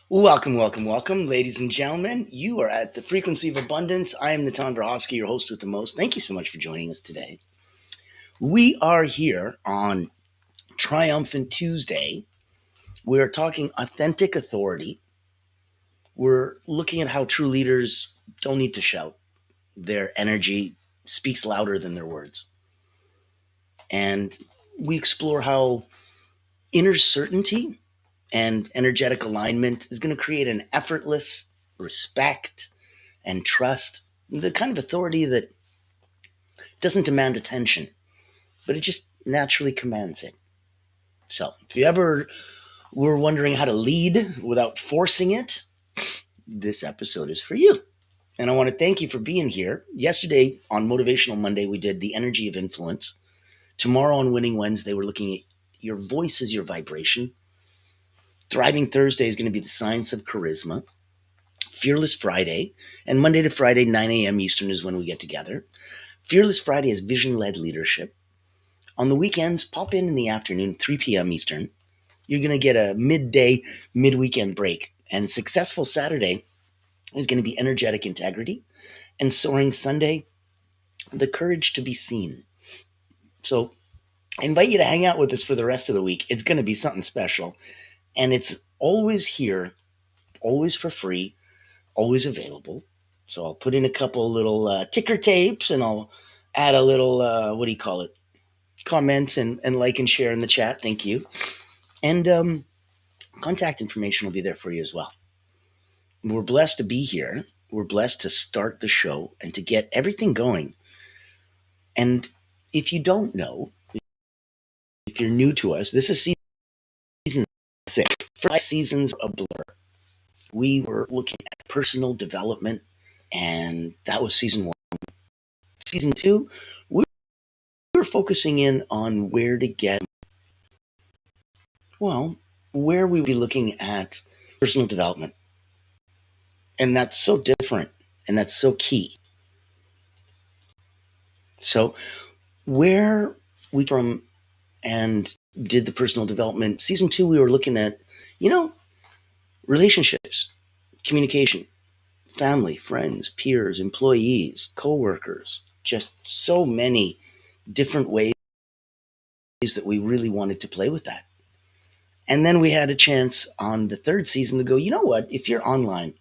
Welcome, welcome, welcome, ladies and gentlemen. You are at the Frequency of Abundance. I am Natan Verhofsky, your host with the most. Thank you so much for joining us today. We are here on Triumphant Tuesday. We're talking authentic authority. We're looking at how true leaders don't need to shout. Their energy speaks louder than their words. And we explore how inner certainty and energetic alignment is going to create an effortless respect and trust, the kind of authority that doesn't demand attention, but it just naturally commands it. So, if you ever were wondering how to lead without forcing it, this episode is for you. And I want to thank you for being here. Yesterday on Motivational Monday, we did the energy of influence. Tomorrow on Winning Wednesday, we're looking at your voice as your vibration. Thriving Thursday is going to be the science of charisma. Fearless Friday, and Monday to Friday, 9 a.m. Eastern is when we get together. Fearless Friday is vision-led leadership. On the weekends, pop in the afternoon, 3 p.m. Eastern. You're going to get a midday, mid-weekend break. And Successful Saturday is going to be energetic integrity. And Soaring Sunday, the courage to be seen. So I invite you to hang out with us for the rest of the week. It's going to be something special. And it's always here, always for free, always available. So I'll put in a couple little ticker tapes and I'll add a little, comments and like and share in the chat. Thank you. And contact information will be there for you as well. We're blessed to be here. We're blessed to start the show and to get everything going. And if you don't know, if you're new to us, this is season 6. 5 seasons a blur. We were looking at personal development, and that was season 1. Season 2, we were focusing in on where to get, where we would be looking at personal development. And that's so different, and that's so key. So where we from and did the personal development, season 2, we were looking at, relationships, communication, family, friends, peers, employees, coworkers, just so many different ways that we really wanted to play with that. And then we had a chance on the 3rd season to go, you know what, if you're online,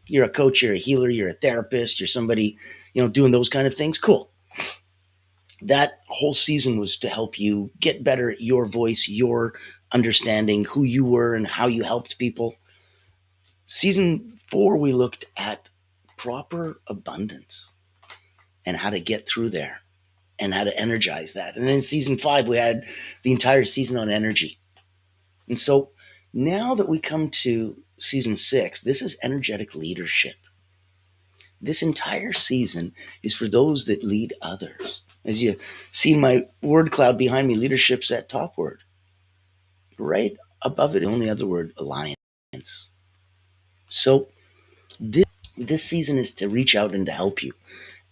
you're a coach, you're a healer, you're a therapist, you're somebody, doing those kind of things, cool. That whole season was to help you get better at your voice, your understanding, who you were and how you helped people. Season 4, we looked at proper abundance and how to get through there and how to energize that. And then in season 5, we had the entire season on energy. And so now that we come to season 6, this is energetic leadership. This entire season is for those that lead others. As you see my word cloud behind me, leadership's that top word. Right above it, the only other word, alliance. So this season is to reach out and to help you.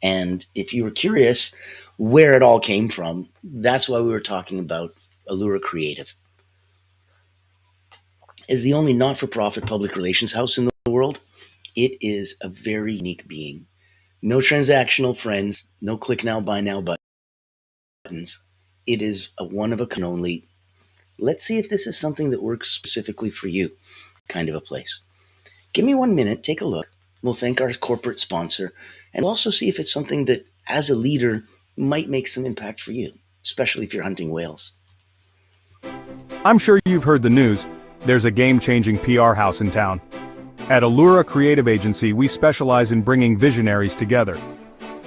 And if you were curious where it all came from, that's why we were talking about Allura Creative. As the only not-for-profit public relations house in the world, it is a very unique being. No transactional friends, no click now, buy now buttons. It is a one-of-a-kind only, let's see if this is something that works specifically for you kind of a place. Give me 1 minute, take a look. We'll thank our corporate sponsor, and we'll also see if it's something that, as a leader, might make some impact for you, especially if you're hunting whales. I'm sure you've heard the news. There's a game-changing PR house in town. At Allura Creative Agency, we specialize in bringing visionaries together.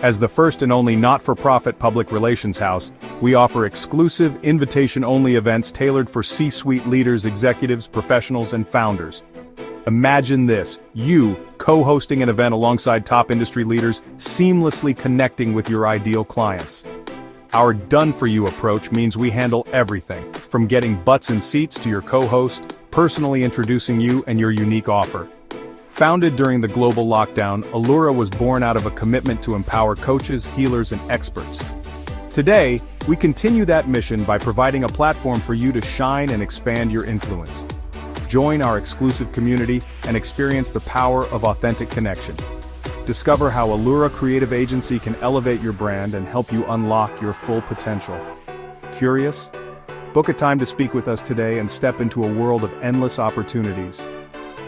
As the first and only not-for-profit public relations house, we offer exclusive, invitation-only events tailored for C-suite leaders, executives, professionals, and founders. Imagine this, you co-hosting an event alongside top industry leaders, seamlessly connecting with your ideal clients. Our done-for-you approach means we handle everything, from getting butts in seats to your co-host, personally introducing you and your unique offer. Founded during the global lockdown, Allura was born out of a commitment to empower coaches, healers, and experts. Today, we continue that mission by providing a platform for you to shine and expand your influence. Join our exclusive community and experience the power of authentic connection. Discover how Allura Creative Agency can elevate your brand and help you unlock your full potential. Curious? Book a time to speak with us today and step into a world of endless opportunities.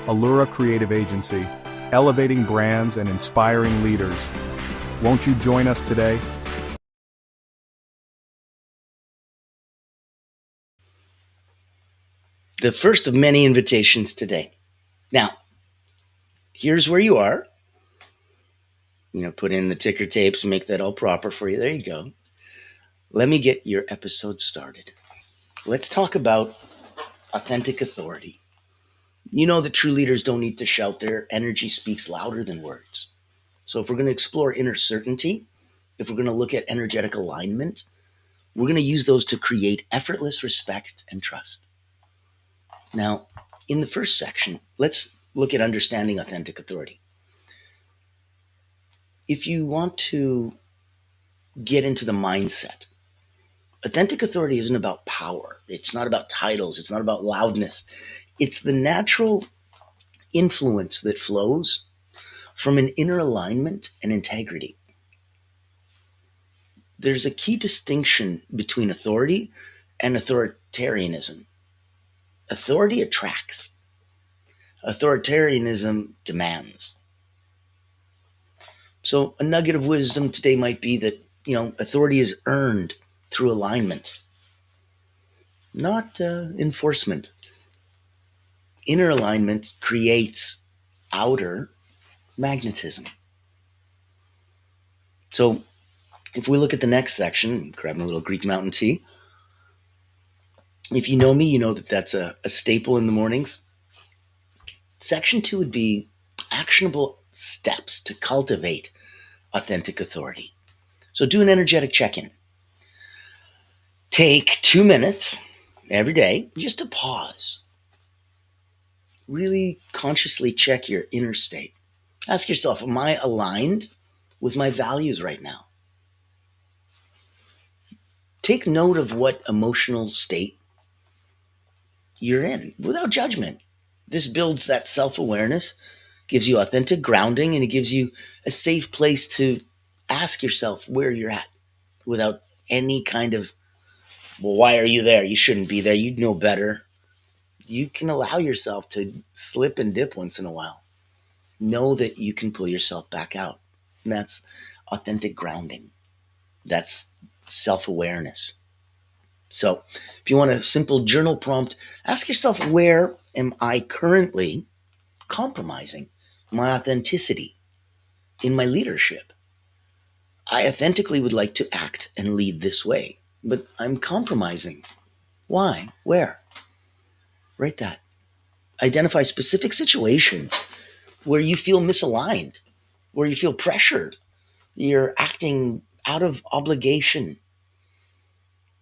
Allura Creative Agency, elevating brands and inspiring leaders. Won't you join us today? The first of many invitations today. Now, here's where you are. Put in the ticker tapes, make that all proper for you. There you go. Let me get your episode started. Let's talk about authentic authority. You know that true leaders don't need to shout. Their energy speaks louder than words. So if we're going to explore inner certainty, if we're going to look at energetic alignment, we're going to use those to create effortless respect and trust. Now, in the first section, let's look at understanding authentic authority. If you want to get into the mindset, authentic authority isn't about power. It's not about titles. It's not about loudness. It's the natural influence that flows from an inner alignment and integrity. There's a key distinction between authority and authoritarianism. Authority attracts. Authoritarianism demands. So a nugget of wisdom today might be that, authority is earned through alignment, not enforcement. Inner alignment creates outer magnetism. So if we look at the next section, grabbing a little Greek mountain tea. If you know me, you know that that's a staple in the mornings. Section 2 would be actionable steps to cultivate authentic authority. So do an energetic check-in. Take 2 minutes every day just to pause. Really consciously check your inner state. Ask yourself, am I aligned with my values right now? Take note of what emotional state you're in without judgment. This builds that self-awareness, gives you authentic grounding, and it gives you a safe place to ask yourself where you're at without any kind of, well, why are you there? You shouldn't be there. You know better. You can allow yourself to slip and dip once in a while. Know that you can pull yourself back out. And that's authentic grounding. That's self-awareness. So if you want a simple journal prompt, ask yourself, where am I currently compromising my authenticity in my leadership? I authentically would like to act and lead this way, but I'm compromising. Why? Where? Write that. Identify specific situations where you feel misaligned, where you feel pressured. You're acting out of obligation,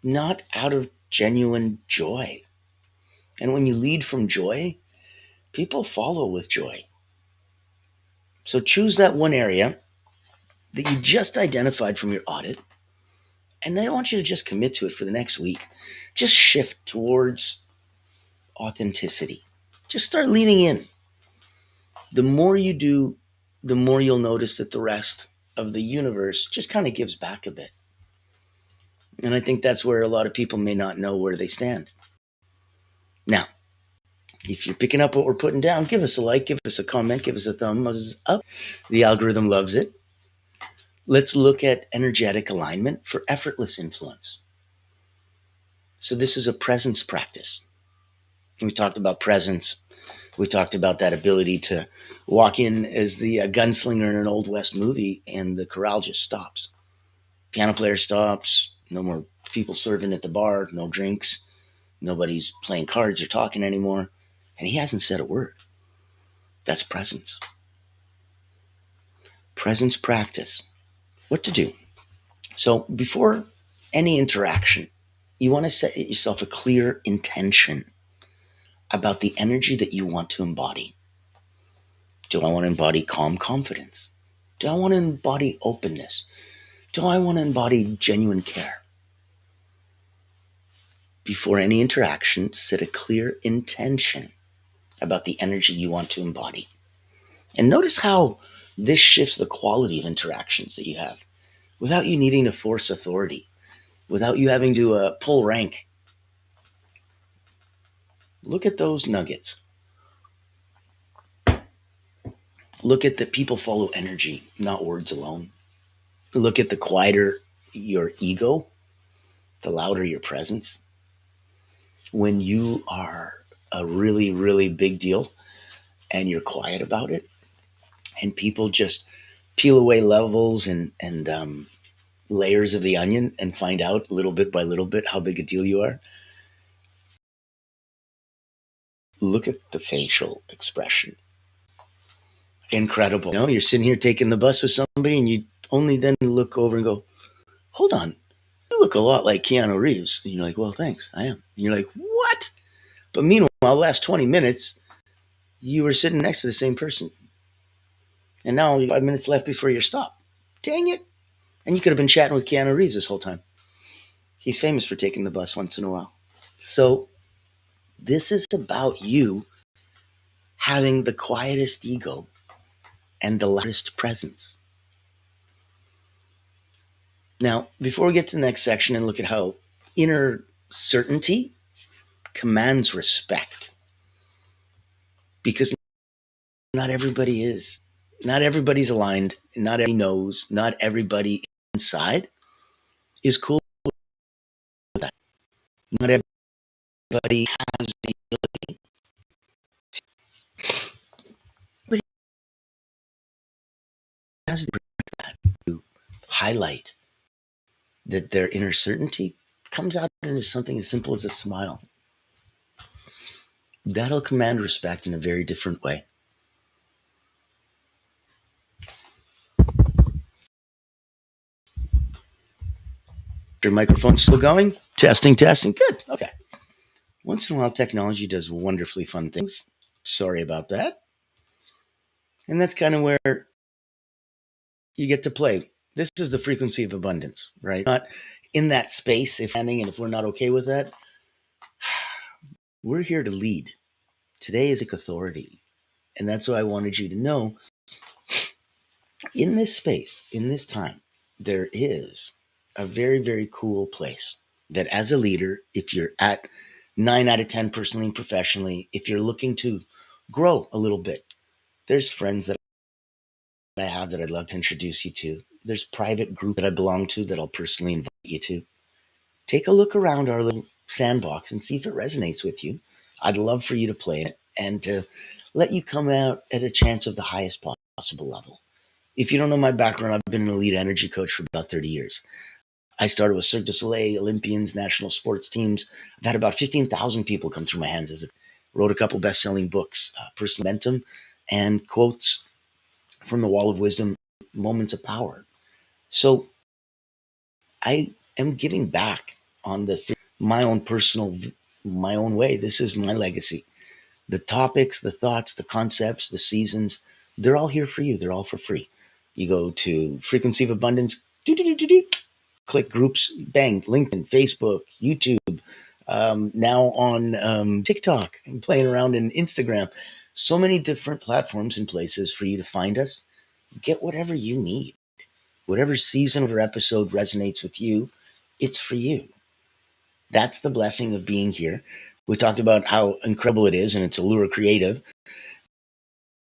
not out of genuine joy. And when you lead from joy, people follow with joy. So choose that one area that you just identified from your audit, and I want you to just commit to it for the next week. Just shift towards authenticity. Just start leaning in. The more you do, the more you'll notice that the rest of the universe just kind of gives back a bit. And I think that's where a lot of people may not know where they stand. Now, if you're picking up what we're putting down, give us a like, give us a comment, give us a thumbs up. The algorithm loves it. Let's look at energetic alignment for effortless influence. So this is a presence practice. We talked about presence. We talked about that ability to walk in as the gunslinger in an Old West movie and the corral just stops. Piano player stops. No more people serving at the bar. No drinks. Nobody's playing cards or talking anymore. And he hasn't said a word. That's presence. Presence practice. What to do? So before any interaction, you want to set yourself a clear intention about the energy that you want to embody. Do I want to embody calm confidence? Do I want to embody openness? Do I want to embody genuine care? Before any interaction, set a clear intention about the energy you want to embody. And notice how this shifts the quality of interactions that you have without you needing to force authority, without you having to pull rank. Look at those nuggets. Look at that people follow energy, not words alone. Look at the quieter your ego, the louder your presence. When you are a really, really big deal and you're quiet about it, and people just peel away levels and layers of the onion and find out little bit by little bit how big a deal you are. Look at the facial expression. Incredible. You know, you're sitting here taking the bus with somebody and you only then look over and go, hold on, you look a lot like Keanu Reeves. And you're like, well, thanks, I am. And you're like, what? But meanwhile, the last 20 minutes, you were sitting next to the same person. And now 5 minutes left before your stop. Dang it. And you could have been chatting with Keanu Reeves this whole time. He's famous for taking the bus once in a while. So this is about you having the quietest ego and the loudest presence. Now, before we get to the next section and look at how inner certainty commands respect, because not everybody is. Not everybody's aligned. Not everybody knows. Not everybody inside is cool with that. Not everybody has the ability. Everybody has the ability to highlight that their inner certainty comes out into something as simple as a smile. That'll command respect in a very different way. Your microphone's still going? Testing. Good. Okay. Once in a while, technology does wonderfully fun things. Sorry about that. And that's kind of where you get to play. This is the frequency of abundance, right? Not in that space, if we're not okay with that, we're here to lead. Today is authority. And that's why I wanted you to know, in this space, in this time, there is a very, very cool place that as a leader, if you're at 9 out of 10 personally and professionally, if you're looking to grow a little bit, there's friends that I have that I'd love to introduce you to. There's private group that I belong to that I'll personally invite you to. Take a look around our little sandbox and see if it resonates with you. I'd love for you to play it and to let you come out at a chance of the highest possible level. If you don't know my background, I've been an elite energy coach for about 30 years. I started with Cirque du Soleil, Olympians, national sports teams. I've had about 15,000 people come through my hands. Wrote a couple best-selling books, Personal Momentum, and quotes from the Wall of Wisdom, Moments of Power. So I am giving back on my own way. This is my legacy. The topics, the thoughts, the concepts, the seasons, they're all here for you. They're all for free. You go to Frequency of Abundance, click groups, bang, LinkedIn, Facebook, YouTube, now on TikTok, and playing around in Instagram. So many different platforms and places for you to find us. Get whatever you need. Whatever season or episode resonates with you, it's for you. That's the blessing of being here. We talked about how incredible it is, and it's Allura Creative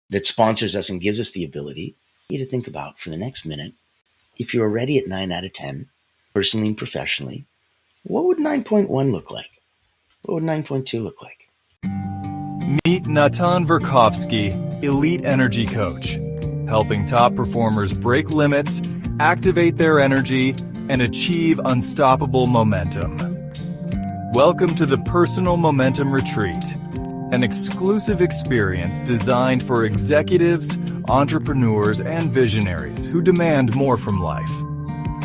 that sponsors us and gives us the ability for you to think about for the next minute. If you're already at 9 out of 10, personally and professionally, what would 9.1 look like? What would 9.2 look like? Meet Natan Verkovsky, Elite Energy Coach, helping top performers break limits, activate their energy, and achieve unstoppable momentum. Welcome to the Personal Momentum Retreat, an exclusive experience designed for executives, entrepreneurs, and visionaries who demand more from life.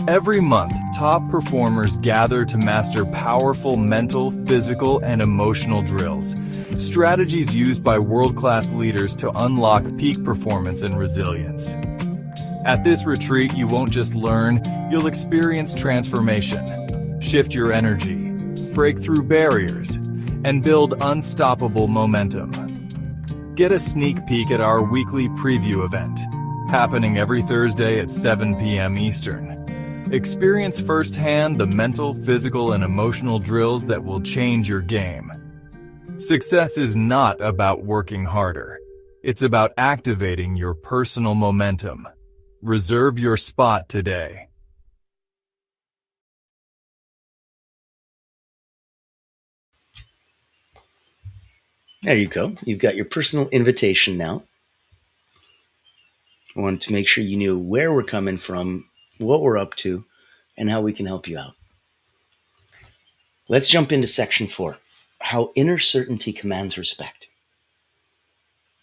Every month, top performers gather to master powerful mental, physical, and emotional drills, strategies used by world-class leaders to unlock peak performance and resilience. At this retreat, you won't just learn, you'll experience transformation, shift your energy, break through barriers, and build unstoppable momentum. Get a sneak peek at our weekly preview event, happening every Thursday at 7 p.m. Eastern. Experience firsthand the mental, physical, and emotional drills that will change your game. Success is not about working harder. It's about activating your personal momentum. Reserve your spot today. There you go. You've got your personal invitation now. I wanted to make sure you knew where we're coming from, what we're up to, and how we can help you out. Let's jump into section 4, how inner certainty commands respect.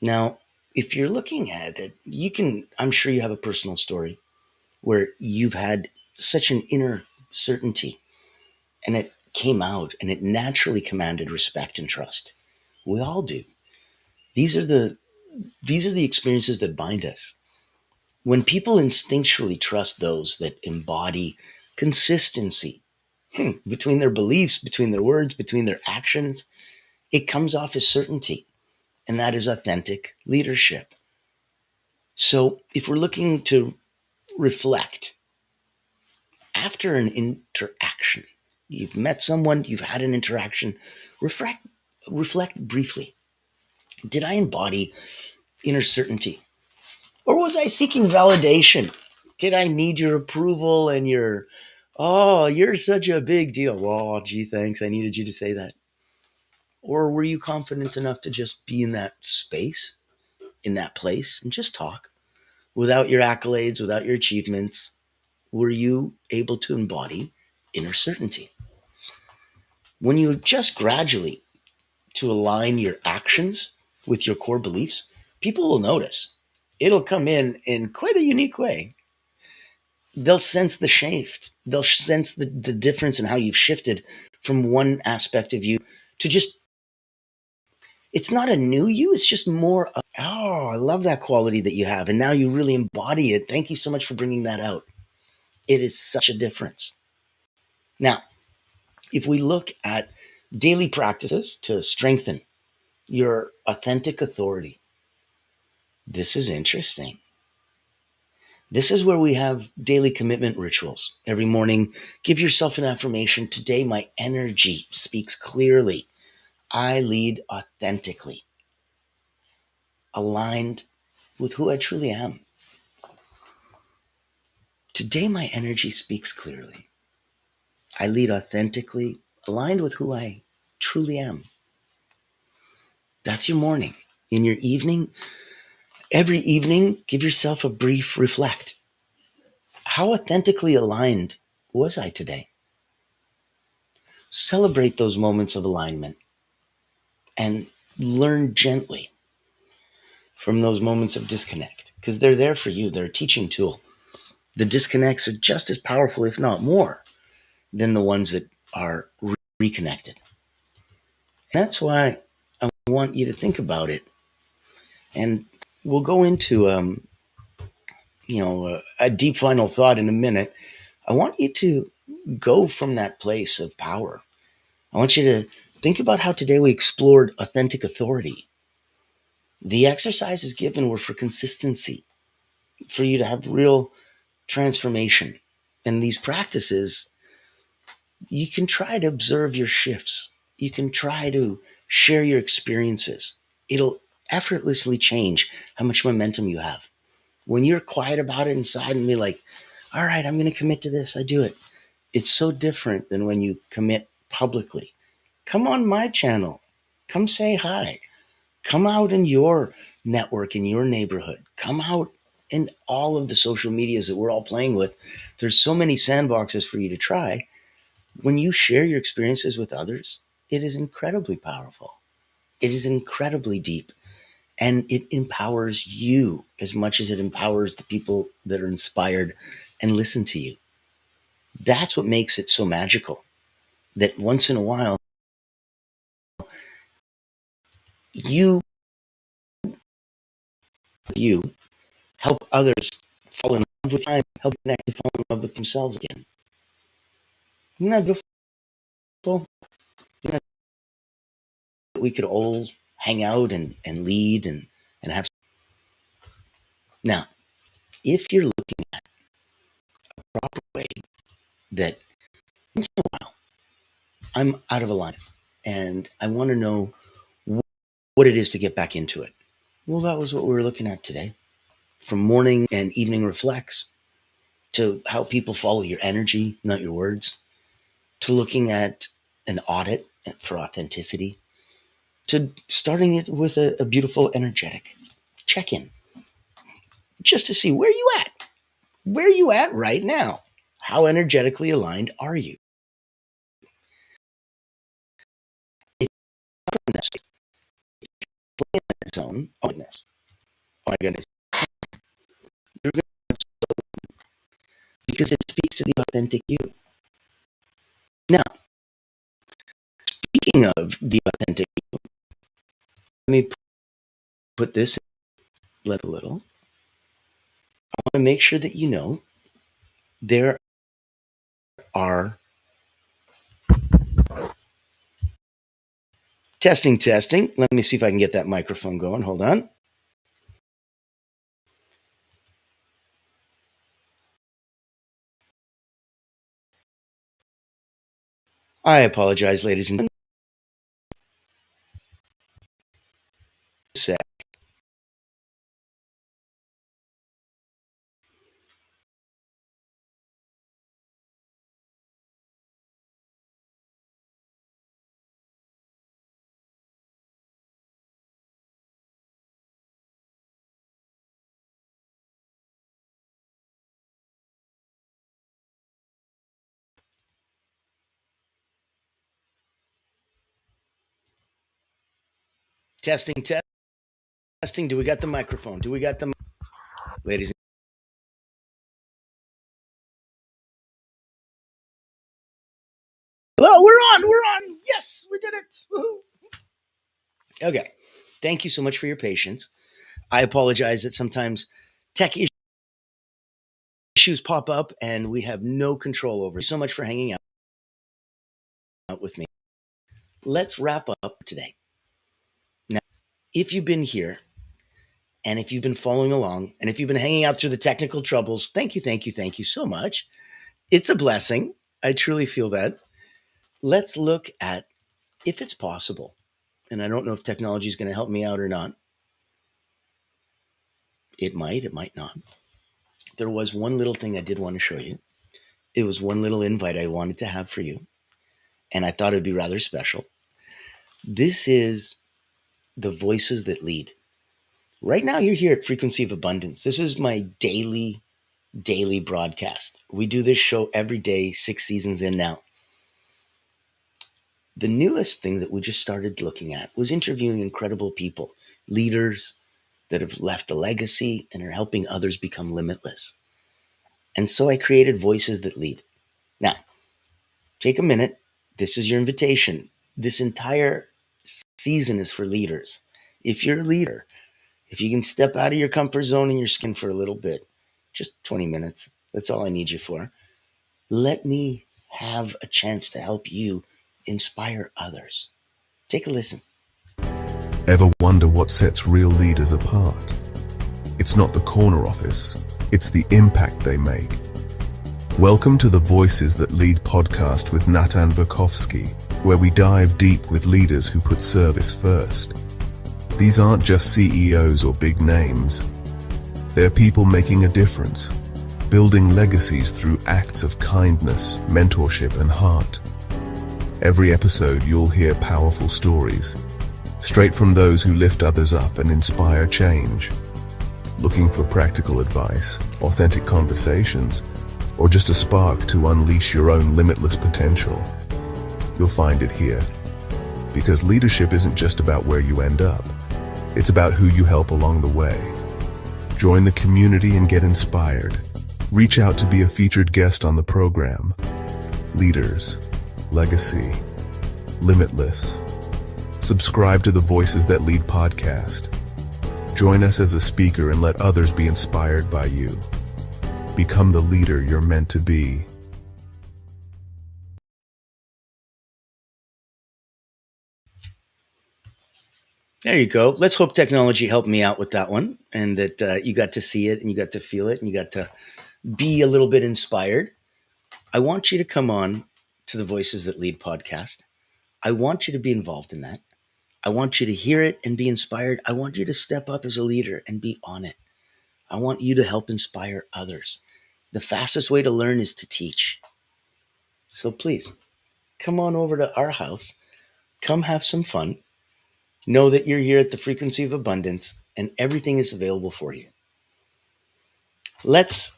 Now, if you're looking at it, I'm sure you have a personal story where you've had such an inner certainty and it came out and it naturally commanded respect and trust. We all do. These are the experiences that bind us. When people instinctually trust those that embody consistency between their beliefs, between their words, between their actions, it comes off as certainty, and that is authentic leadership. So if we're looking to reflect after an interaction, you've met someone, you've had an interaction, reflect briefly. Did I embody inner certainty? Or was I seeking validation? Did I need your approval and you're such a big deal. Oh, gee, thanks. I needed you to say that. Or were you confident enough to just be in that space, in that place, and just talk without your accolades, without your achievements? Were you able to embody inner certainty? When you adjust gradually to align your actions with your core beliefs, people will notice. It'll come in quite a unique way. They'll sense the shift. They'll sense the difference in how you've shifted from one aspect of you to just, it's not a new you. It's just more of, oh, I love that quality that you have. And now you really embody it. Thank you so much for bringing that out. It is such a difference. Now, if we look at daily practices to strengthen your authentic authority, this is interesting. This is where we have daily commitment rituals. Every morning, give yourself an affirmation. Today, my energy speaks clearly. I lead authentically, aligned with who I truly am. Today, my energy speaks clearly. I lead authentically, aligned with who I truly am. That's your morning. In your evening, every evening, give yourself a brief reflect. How authentically aligned was I today? Celebrate those moments of alignment and learn gently from those moments of disconnect, because they're there for you. They're a teaching tool. The disconnects are just as powerful, if not more, than the ones that are reconnected. And that's why I want you to think about it. And we'll go into a deep final thought in a minute. I want you to go from that place of power. I want you to think about how today we explored authentic authority. The exercises given were for consistency, for you to have real transformation. And these practices, you can try to observe your shifts. You can try to share your experiences. It'll effortlessly change how much momentum you have. When you're quiet about it inside and be like, all right, I'm going to commit to this, I do it. It's so different than when you commit publicly. Come on my channel. Come say hi. Come out in your network, in your neighborhood. Come out in all of the social medias that we're all playing with. There's so many sandboxes for you to try. When you share your experiences with others, it is incredibly powerful. It is incredibly deep. And it empowers you as much as it empowers the people that are inspired and listen to you. That's what makes it so magical. That once in a while, you help others fall in love with time, help them actually fall in love with themselves again. Isn't that beautiful? Isn't that we could all hang out and lead and have. Now, if you're looking at a proper way that once in a while I'm out of alignment and I want to know what it is to get back into it. Well, that was what we were looking at today. From morning and evening reflects to how people follow your energy, not your words, to looking at an audit for authenticity, to starting it with a beautiful energetic check-in, just to see where you at. Where you at right now? How energetically aligned are you? If you're in that zone, oh my goodness, you're going to, because it speaks to the authentic you. Now, speaking of the authentic you, let me put this in a little. I want to make sure that you know there are testing. Let me see if I can get that microphone going. Hold on. I apologize, ladies and gentlemen. Testing. Do we got the microphone? Do we got the ladies? Hello, we're on. Yes, we did it. Woo-hoo. Okay. Thank you so much for your patience. I apologize that sometimes tech issues pop up and we have no control over. So much for hanging out with me. Let's wrap up today. Now, if you've been here and if you've been following along and if you've been hanging out through the technical troubles, thank you so much. It's a blessing. I truly feel that. Let's look at if it's possible. And I don't know if technology is going to help me out or not. It might not. There was one little thing I did want to show you. It was one little invite I wanted to have for you. And I thought it'd be rather special. This is the Voices That Lead. Right now, you're here at Frequency of Abundance. This is my daily broadcast. We do this show every day, 6 seasons in now. The newest thing that we just started looking at was interviewing incredible people, leaders that have left a legacy and are helping others become limitless. And so I created Voices That Lead. Now, take a minute. This is your invitation. This entire season is for leaders. If you're a leader, if you can step out of your comfort zone and your skin for a little bit, just 20 minutes, that's all I need you for. Let me have a chance to help you inspire others. Take a listen. Ever wonder what sets real leaders apart? It's not the corner office, it's the impact they make. Welcome to the Voices That Lead podcast with Natan Verkhovsky, where we dive deep with leaders who put service first. These aren't just CEOs or big names. They're people making a difference, building legacies through acts of kindness, mentorship, and heart. Every episode you'll hear powerful stories, straight from those who lift others up and inspire change. Looking for practical advice, authentic conversations, or just a spark to unleash your own limitless potential? You'll find it here. Because leadership isn't just about where you end up. It's about who you help along the way. Join the community and get inspired. Reach out to be a featured guest on the program. Leaders, legacy, limitless. Subscribe to the Voices That Lead podcast. Join us as a speaker and let others be inspired by you. Become the leader you're meant to be. There you go. Let's hope technology helped me out with that one and that you got to see it and you got to feel it and you got to be a little bit inspired. I want you to come on to the Voices That Lead podcast. I want you to be involved in that. I want you to hear it and be inspired. I want you to step up as a leader and be on it. I want you to help inspire others. The fastest way to learn is to teach. So please come on over to our house. Come have some fun. Know that you're here at the Frequency of Abundance and everything is available for you. Let's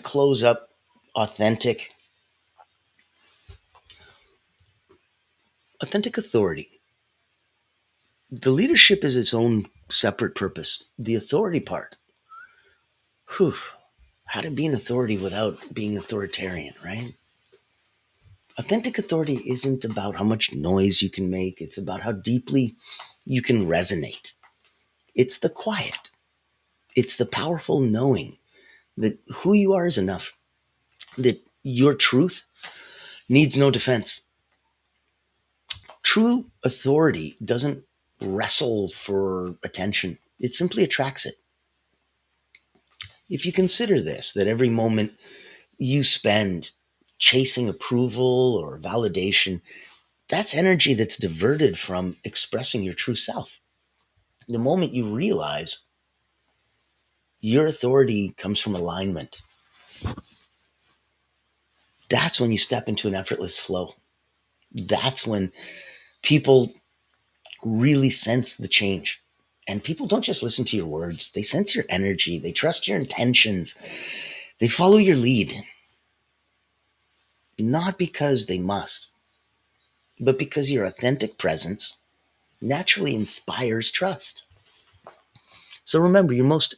close up authentic authority. The leadership is its own separate purpose. The authority part. Whew. How to be an authority without being authoritarian, right? Authentic authority isn't about how much noise you can make. It's about how deeply you can resonate. It's the quiet. It's the powerful knowing that who you are is enough, that your truth needs no defense. True authority doesn't wrestle for attention. It simply attracts it. If you consider this, that every moment you spend chasing approval or validation, that's energy that's diverted from expressing your true self. The moment you realize your authority comes from alignment, that's when you step into an effortless flow. That's when people really sense the change. And people don't just listen to your words, they sense your energy, they trust your intentions, they follow your lead. Not because they must, but because your authentic presence naturally inspires trust. So remember, your most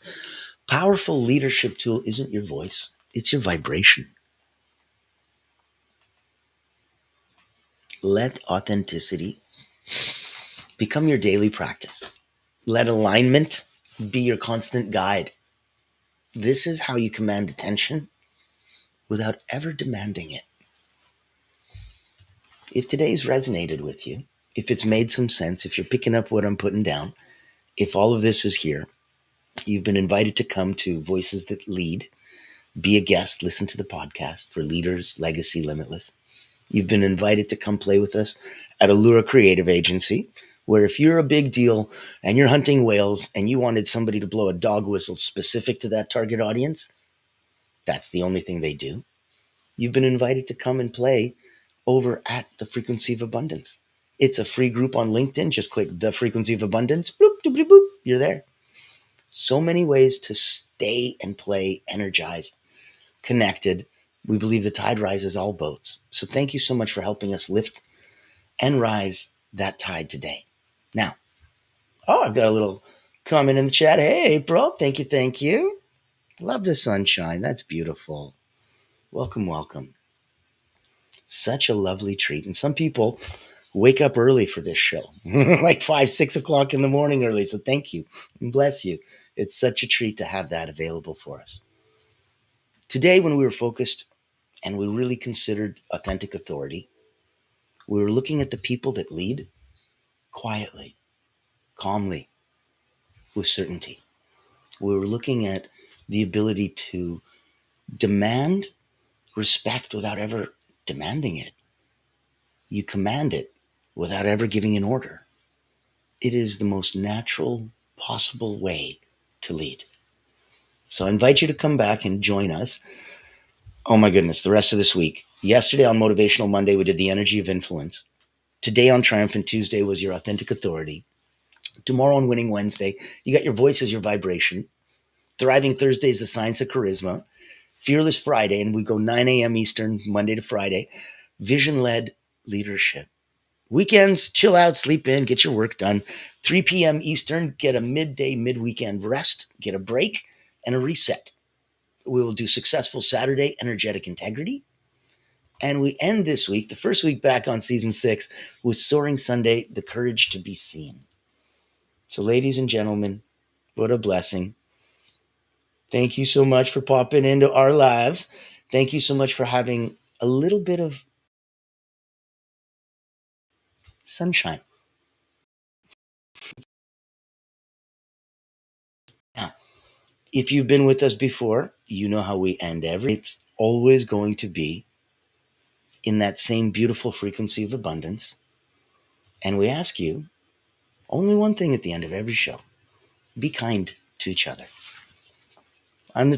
powerful leadership tool isn't your voice, it's your vibration. Let authenticity become your daily practice. Let alignment be your constant guide. This is how you command attention without ever demanding it. If today's resonated with you, if it's made some sense, if you're picking up what I'm putting down, if all of this is here, you've been invited to come to Voices That Lead, be a guest, listen to the podcast for Leaders, Legacy, Limitless. You've been invited to come play with us at Allura Creative Agency, where if you're a big deal and you're hunting whales and you wanted somebody to blow a dog whistle specific to that target audience, that's the only thing they do. You've been invited to come and play over at the Frequency of Abundance. It's a free group on LinkedIn. Just click the Frequency of Abundance. Boop, doop, doop, boop. You're there. So many ways to stay and play energized, connected. We believe the tide rises all boats. So thank you so much for helping us lift and rise that tide today. Now, I've got a little comment in the chat. Hey, April. Thank you. Thank you. Love the sunshine. That's beautiful. Welcome, welcome. Such a lovely treat. And some people wake up early for this show, like 5, 6 o'clock in the morning early. So thank you and bless you. It's such a treat to have that available for us. Today, when we were focused and we really considered authentic authority, we were looking at the people that lead quietly, calmly, with certainty. We were looking at the ability to demand respect without ever demanding it. You command it without ever giving an order. It is the most natural possible way to lead. So I invite you to come back and join us. Oh my goodness, the rest of this week. Yesterday on Motivational Monday, we did the energy of influence. Today on Triumphant Tuesday was your authentic authority. Tomorrow on Winning Wednesday, you got your voice as your vibration. Thriving Thursday is the science of charisma. Fearless Friday, and we go 9 a.m. Eastern, Monday to Friday. Vision-led leadership. Weekends, chill out, sleep in, get your work done. 3 p.m. Eastern, get a midday, mid-weekend rest, get a break, and a reset. We will do Successful Saturday, Energetic Integrity. And we end this week, the first week back on season 6, with Soaring Sunday, The Courage to Be Seen. So ladies and gentlemen, what a blessing. Thank you so much for popping into our lives. Thank you so much for having a little bit of sunshine If you've been with us before, you know how we end it's always going to be in that same beautiful frequency of abundance. And we ask you only one thing at the end of every show: be kind to each other. I'm the